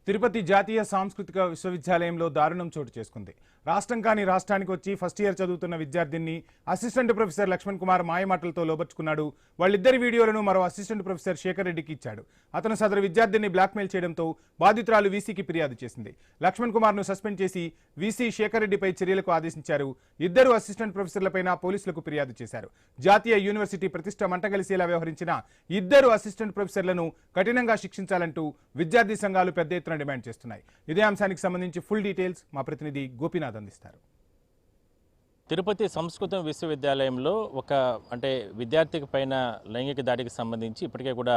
తిరుపతి జాతీయ సాంస్కృతిక విశ్వవిద్యాలయంలో దారుణం చోటు చేసుకుంది. రాష్ట్రం కాని రాష్ట్రానికి వచ్చి ఫస్ట్ ఇయర్ చదువుతున్న విద్యార్థిని అసిస్టెంట్ ప్రొఫెసర్ లక్ష్మణ్ కుమార్ మాయమాటలతో లోబర్చుకున్నాడు. వాళ్ళిద్దరి వీడియోలను మరో అసిస్టెంట్ ప్రొఫెసర్ శేఖర్ రెడ్డికి ఇచ్చాడు. అతను సదరు విద్యార్థిని బ్లాక్మెయిల్ చేయడంతో బాధితురాలు వీసీకి ఫిర్యాదు చేసింది. లక్ష్మణ్ కుమార్ను సస్పెండ్ చేసి వీసీ శేఖర్ రెడ్డిపై చర్యలకు ఆదేశించారు. ఇద్దరు అసిస్టెంట్ ప్రొఫెసర్లపైన పోలీసులకు ఫిర్యాదు చేశారు. జాతీయ యూనివర్సిటీ ప్రతిష్ట మంటగలిసేలా వ్యవహరించిన ఇద్దరు అసిస్టెంట్ ప్రొఫెసర్లను కఠినంగా శిక్షించాలంటూ విద్యార్థి సంఘాలు పెద్ద ఎత్తున డిమాండ్ చేస్తున్నాయి. ఇదే అంశానికి సంబంధించి ఫుల్ డీటెయిల్స్ మా ప్రతినిధి గోపీనాథ్ అందిస్తారు. తిరుపతి సంస్కృత విశ్వవిద్యాలయంలో విద్యార్థికి పైన లైంగిక దాడికి సంబంధించి ఇప్పటికే కూడా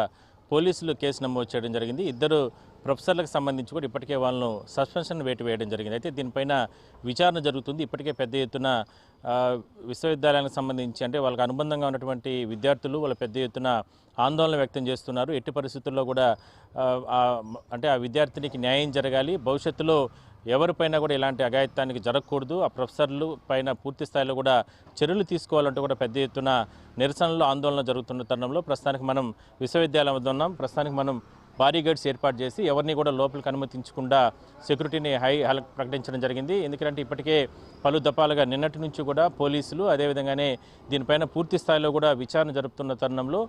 పోలీసులు కేసు నమోదు చేయడం జరిగింది. ఇద్దరు ప్రొఫెసర్లకు సంబంధించి కూడా ఇప్పటికే వాళ్ళను సస్పెన్షన్ వేటు వేయడం జరిగింది. అయితే దీనిపైన విచారణ జరుగుతుంది. ఇప్పటికే పెద్ద ఎత్తున విశ్వవిద్యాలయానికి సంబంధించి వాళ్ళకి అనుబంధంగా ఉన్నటువంటి విద్యార్థులు వాళ్ళ పెద్ద ఎత్తున ఆందోళన వ్యక్తం చేస్తున్నారు. ఎట్టి పరిస్థితుల్లో కూడా ఆ విద్యార్థినికి న్యాయం జరగాలి, భవిష్యత్తులో ఎవరిపైనా కూడా ఇలాంటి అఘాయిత్యానికి జరగకూడదు, ఆ ప్రొఫెసర్లు పైన పూర్తి స్థాయిలో కూడా చర్యలు తీసుకోవాలంటూ కూడా పెద్ద ఎత్తున నిరసనలు ఆందోళన జరుగుతున్న తరుణంలో ప్రస్తుతానికి మనం విశ్వవిద్యాలయం వద్ద ఉన్నాం. ప్రస్తుతానికి మనం భారీ గేట్స్ ఏర్పాటు చేసి ఎవరిని కూడా లోపలికి అనుమతించకుండా సెక్యూరిటీని హై అలర్ట్ ప్రకటించడం జరిగింది. ఎందుకంటే ఇప్పటికే పలు దఫాలుగా నిన్నటి నుంచి కూడా పోలీసులు అదేవిధంగానే దీనిపైన పూర్తి స్థాయిలో కూడా విచారణ జరుపుతున్న తరుణంలో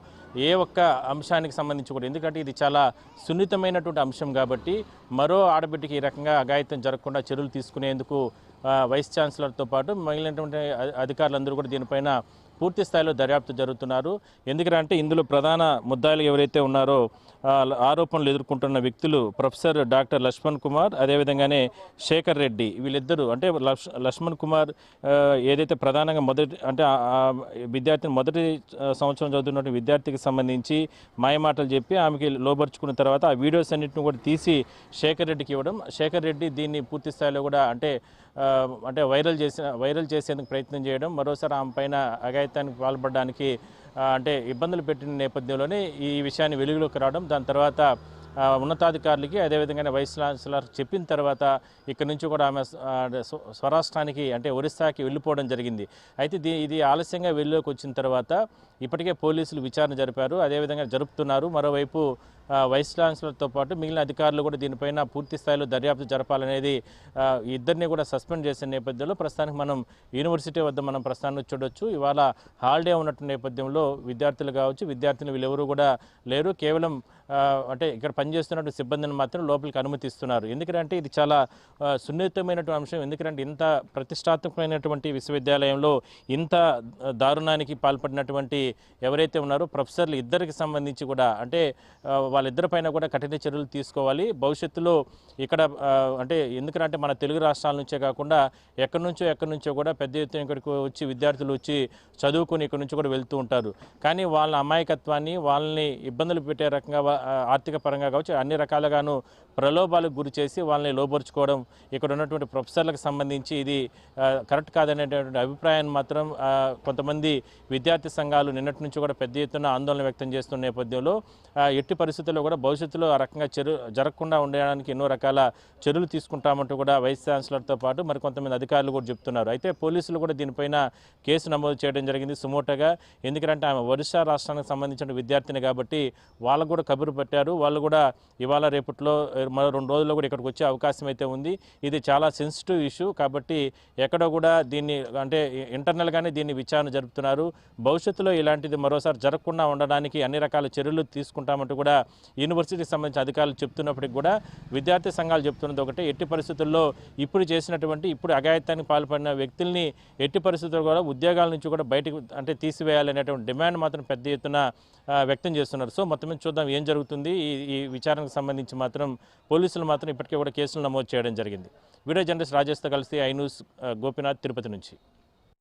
ఏ ఒక్క అంశానికి సంబంధించి కూడా, ఎందుకంటే ఇది చాలా సున్నితమైనటువంటి అంశం కాబట్టి మరో ఆడబిడ్డకి ఈ రకంగా అఘాయిత్యం జరగకుండా చర్యలు తీసుకునేందుకు వైస్ ఛాన్సలర్తో పాటు మిగిలినటువంటి అధికారులందరూ కూడా దీనిపైన పూర్తి స్థాయిలో దర్యాప్తు జరుగుతున్నారు. ఎందుకంటే ఇందులో ప్రధాన ముద్దాయిలు ఎవరైతే ఉన్నారో ఆరోపణలు ఎదుర్కొంటున్న వ్యక్తులు ప్రొఫెసర్ డాక్టర్ లక్ష్మణ్ కుమార్ అదేవిధంగానే శేఖర్ రెడ్డి, వీళ్ళిద్దరూ లక్ష్మణ్ కుమార్ ఏదైతే ప్రధానంగా విద్యార్థిని మొదటి సంవత్సరం చదువుతున్న విద్యార్థికి సంబంధించి మాయమాటలు చెప్పి ఆమెకి లోబర్చుకున్న తర్వాత ఆ వీడియోస్ అన్నింటిని కూడా తీసి శేఖర్ రెడ్డికి ఇవ్వడం, శేఖర్ రెడ్డి దీన్ని పూర్తి స్థాయిలో కూడా వైరల్ చేసేందుకు ప్రయత్నం చేయడం, మరోసారి ఆమె పైన అఘాయిత్యానికి పాల్పడడానికి ఇబ్బందులు పెట్టిన నేపథ్యంలోనే ఈ విషయాన్ని వెలుగులోకి రావడం, దాని తర్వాత ఉన్నతాధికారులకి అదేవిధంగా వైస్ ఛాన్సలర్ చెప్పిన తర్వాత ఇక్కడి నుంచి కూడా ఆమె స్వరాష్ట్రానికి ఒరిస్సాకి వెళ్ళిపోవడం జరిగింది. అయితే ఇది ఆలస్యంగా వెలుగులోకి వచ్చిన తర్వాత ఇప్పటికే పోలీసులు విచారణ జరిపారు, అదేవిధంగా జరుపుతున్నారు. మరోవైపు వైస్ ఛాన్సలర్తో పాటు మిగిలిన అధికారులు కూడా దీనిపైన పూర్తి స్థాయిలో దర్యాప్తు జరపాలనేది ఇద్దరిని కూడా సస్పెండ్ చేసిన నేపథ్యంలో ప్రస్తుతానికి మనం యూనివర్సిటీ వద్ద మనం ప్రస్తుతాన్ని చూడొచ్చు. ఇవాళ హాలిడే ఉన్నటువంటి నేపథ్యంలో విద్యార్థులు కావచ్చు, విద్యార్థులు వీళ్ళెవరూ కూడా లేరు. కేవలం ఇక్కడ పనిచేస్తున్నటువంటి సిబ్బందిని మాత్రం లోపలికి అనుమతిస్తున్నారు. ఎందుకంటే ఇది చాలా సున్నితమైనటువంటి అంశం. ఎందుకంటే ఇంత ప్రతిష్టాత్మకమైనటువంటి విశ్వవిద్యాలయంలో ఇంత దారుణానికి పాల్పడినటువంటి ఎవరైతే ఉన్నారో ప్రొఫెసర్లు ఇద్దరికి సంబంధించి కూడా వాళ్ళిద్దరిపైన కూడా కఠిన చర్యలు తీసుకోవాలి. భవిష్యత్తులో ఇక్కడ ఎందుకంటే మన తెలుగు రాష్ట్రాల నుంచే కాకుండా ఎక్కడి నుంచో కూడా పెద్ద ఎత్తున ఇక్కడికి వచ్చి విద్యార్థులు వచ్చి చదువుకొని ఇక్కడి నుంచి కూడా వెళ్తూ ఉంటారు. కానీ వాళ్ళ అమాయకత్వాన్ని, వాళ్ళని ఇబ్బందులు పెట్టే రకంగా ఆర్థిక పరంగా కావచ్చు అన్ని రకాలుగాను ప్రలోభాలకు గురి చేసి వాళ్ళని లోబర్చుకోవడం ఇక్కడ ఉన్నటువంటి ప్రొఫెసర్లకు సంబంధించి ఇది కరెక్ట్ కాదనేటువంటి అభిప్రాయాన్ని మాత్రం కొంతమంది విద్యార్థి సంఘాలు నిన్నటి నుంచి కూడా పెద్ద ఎత్తున ఆందోళన వ్యక్తం చేస్తున్న నేపథ్యంలో ఎట్టి పరిస్థితుల్లో కూడా భవిష్యత్తులో ఆ రకంగా జరగకుండా ఉండడానికి ఎన్నో రకాల చర్యలు తీసుకుంటామంటూ కూడా వైస్ ఛాన్సలర్తో పాటు మరికొంతమంది అధికారులు కూడా చెప్తున్నారు. అయితే పోలీసులు కూడా దీనిపైన కేసు నమోదు చేయడం జరిగింది సుమోటోగా. ఎందుకంటే ఆమె ఒరిస్సా రాష్ట్రానికి సంబంధించిన విద్యార్థిని కాబట్టి వాళ్ళకు కూడా కబురు పెట్టారు. వాళ్ళు కూడా ఇవాళ రేపట్లో మరో 2 రోజుల్లో కూడా ఇక్కడికి వచ్చే అవకాశం అయితే ఉంది. ఇది చాలా సెన్సిటివ్ ఇష్యూ కాబట్టి ఎక్కడో కూడా దీన్ని ఇంటర్నల్గానే దీన్ని విచారణ జరుపుతున్నారు. భవిష్యత్తులో ఇలాంటిది మరోసారి జరగకుండా ఉండడానికి అన్ని రకాల చర్యలు తీసుకుంటామంటూ కూడా యూనివర్సిటీకి సంబంధించిన అధికారులు చెప్తున్నప్పటికీ కూడా విద్యార్థి సంఘాలు చెప్తున్నది ఒకటే, ఎట్టి పరిస్థితుల్లో ఇప్పుడు అఘాయిత్యానికి పాల్పడిన వ్యక్తుల్ని ఎట్టి పరిస్థితుల్లో కూడా ఉద్యోగాల నుంచి కూడా బయటకు తీసివేయాలనేటువంటి డిమాండ్ మాత్రం పెద్ద ఎత్తున వ్యక్తం చేస్తున్నారు. సో మొత్తం మీద చూద్దాం ఏం జరుగుతుంది. ఈ విచారణకు సంబంధించి మాత్రం పోలీసులు మాత్రం ఇప్పటికే కూడా కేసులు నమోదు చేయడం జరిగింది. వీడియో జర్నలిస్ట్ రాజేష్తో కలిసి ఐ న్యూస్ గోపీనాథ్, తిరుపతి నుంచి.